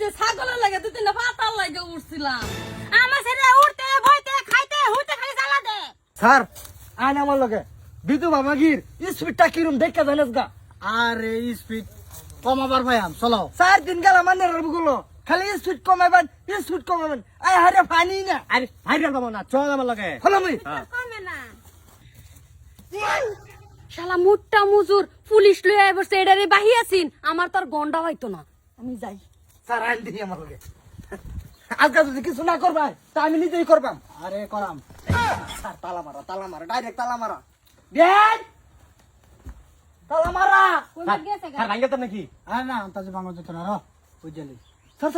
যে ছাগলের লাগে দুই তিনটা পাতার লাগে উঠছিলাম। আমার ছেলে উঠতে বইতে খাইতে হুইতে খালি জ্বালা দে। স্যার আইন আমার লগে বিদু মামাগির স্পিডটা কিরম দেখা জানেস গা? আরে স্পিড কমাবার ভাই আম চলো 4 দিন গেল আমার নেরার গুলো খালি স্পিড কমাবেন আই হারে পানি না আরে হাইরে বাবা না চল আমার লগে হলো মুই কমে না। শালা মুট্টা মুজুর পুলিশ লয়ে আইবছে এডারে বাহিয়াছিন আমার তো আর গন্ডা হইতো না। আমি যাই। স্যার আইন দিই আমার লগে আজকে যদি কিছু না করবাই তা আমি নিজেই করবাম। আরে করাম স্যার তালা মারা ডাইরেক্ট তালা মারা দেন তালা মারা কোন গেছে গা? আর ভাঙ্গে তো নাকি আরে না তাজে বাংলা যেত না র বুঝলি স্যার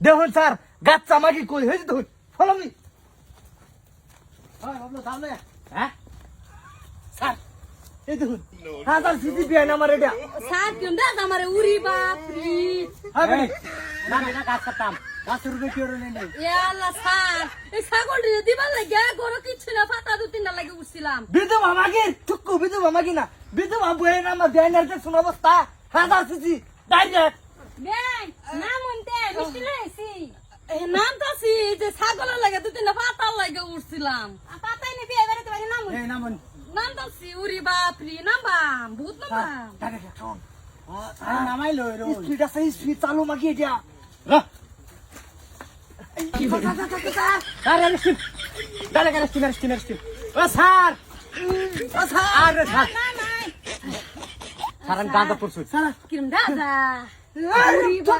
দেখুন স্যার গাছ আমাকে কই হয়েছে দেখুন ফলো মি হয় বাবলু সামনে হ্যাঁ স্যার এই দেখুন হাজার সিসি বিয়ান আমার এটা সাত দিন দেখ আমারে উড়ি বাপ রে। হ্যাঁ ভাই না না কাজ করতাম 10 রুপয়ে কি ওরে নেই এ আল্লাহ স্যার এই ছাগল রে দিবার লাগে গরো কিছু না পাতা দুই তিনটা লাগে উঠছিলাম। বিধু মামাকে টুকু বিধু মামাকে না বিধু মা বইয়ের নাম দেয়ার যে শুন অবস্থা হাজার সিসি ডাইরেক্ট বেন না মনতে মিষ্টি লইছি। এই নাম তো সি যে ছাগলের লাগে দুই তিনটা পাতার লাগে উঠছিলাম। পাতাই নি বিয়ে বেরতে পারি না মন। এই না মন নাম তো সি উড়ি বাপ রে নাম্বাম ভূত নাম্বাম। ডাইরেক্ট শোন আরে নামাই লই রো স্পিড আছে স্পিড চালু মাগি এটা র আরে স্টিম ডালে করে স্টিম ও স্যার আরে স্যার না নাই। স্যার আমি গাঁদা পড়ছি স্যার কিরম দাদা উড়ি বা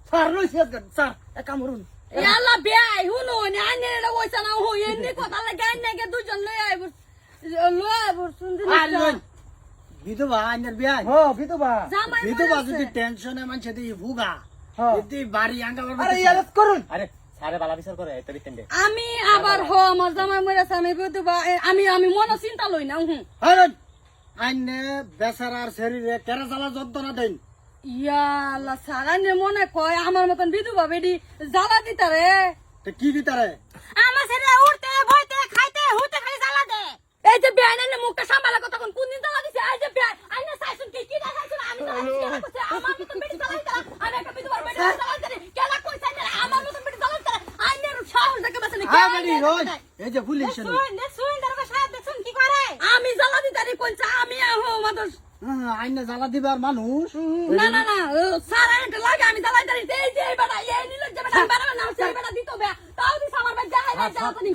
স্যার লইছে স্যার এক আমরুন এ আল্লাহ বেআই হুনো নে আনে রে ওইছা না হই এনে কথা লাগে আনে দুজন লই আইব শুনতে আর লই বিধবা আইনার বিয়া ও বিধবা জামাই বিধবা মরেছে। যদি টেনশনে মানছে দি ভুগা হ্যাঁ। যদি বাড়ি আঙ্গা আরে ইয়ারত করুন আরে সারে বালা বিচার করে তরি তেন্ডে আমি আবার আমার জামাই মরেছে আমি বুঝবা আমি মনে চিন্তা লই না হুম আরে আইনে বেচারার শরীরে কেরা জ্বালা যন্ত্রণা দেন ইয়া আল্লাহ সারানে মনে কয় আমার মতন বিধবা বেডি জ্বালা দিতারে। তো কি দিতারে আমার ছেলে উঠতে বইতে খাইতে হুইতে খালি জ্বালা দে। এই যে বেআই না মুখটা সামলা কথা কোন দিন জ্বালা দিছে এই যে বেআই আইনা চাইছুন কি দেখাইছুন আমি তো করছে আমার মতন বেডি জ্বালা দিতারা আমি একটা বিধবার বেডি জ্বালা দিতারে কেলা কইছে না আমার মতন বেডি জ্বালা দিতারা আইনের সাহস দেখে বাসনে হ্যাঁ বাড়ি ওই এই যে পুলিশ এলো শুন দরবার সাহেব দেখুন কি করে। আমি জ্বালা দিতারি কইছে আমি আহো মাদস আইনে জ্বালা দিবার মানুষ না স্যার একটা লাগে আমি জ্বালা দিতারি এই যে বেটা এই নিল যে বেটা বেটা না সেই বেটা দিতো বে তাও দিছ আমার ভাই যাই না জ্বালা তো নি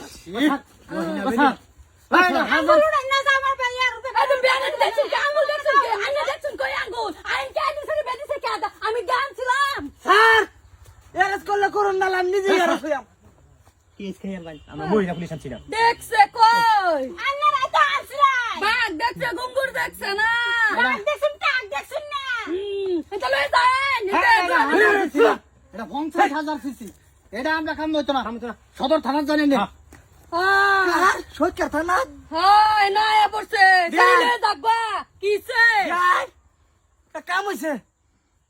আঙ্গুল উড়াই না যা আমার ভাই আর এই যে বেআই দেখছুন কি আঙ্গুল দেখছুন কি আইনা দেখছুন কই আঙ্গুল আইন কে দিছে বেদিছে কে আমি গানছিলাম। স্যার ইয়ারত করলে করুন না আমি নিজে ইয়ারত হইয়াম কেস খেয়াল ভাই আমরা মহিলা পুলিশ আনছি না দেখছে কই আন্নার এত আসলাই। বাঘ দেখছে গুঙ্গুর দেখছে না বাঘ দেখুন টাক দেখুন না। এটা লয়ে যান এটা 50,000 সিসি এটা আমরা কাম হইতো না সদর থানা জানেন না আর সরকার থানা হয় না এ পড়ছে দিলে যাবা কিছে যাই তা কাম হইছে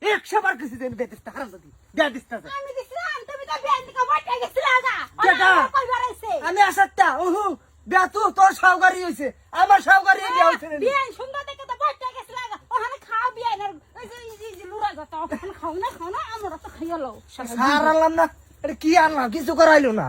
100 বার কিছু দেন বেদিস হারাম দাদি দে দিস্তাছে আমি দেখছিলাম তুমি তো বিয়ে দিকে বইটা গেছিলা গা। কেটা? কই বাড়াইছে? আমি আসারটা ওহু বেতু তোর সাউগারি হইছে আমার সাউগারি দেয়া হইছে না বিয়ে সুন্দর দেখে তো বইটা গেছিলা গা। ওখানে খাও বিয়ে না ওই যে এই যে লুরা যত ওখানে খাও না আমরা তো খাইয়ালো। সার আনলাম না এটা কি আনলাম কিছু করাইলো না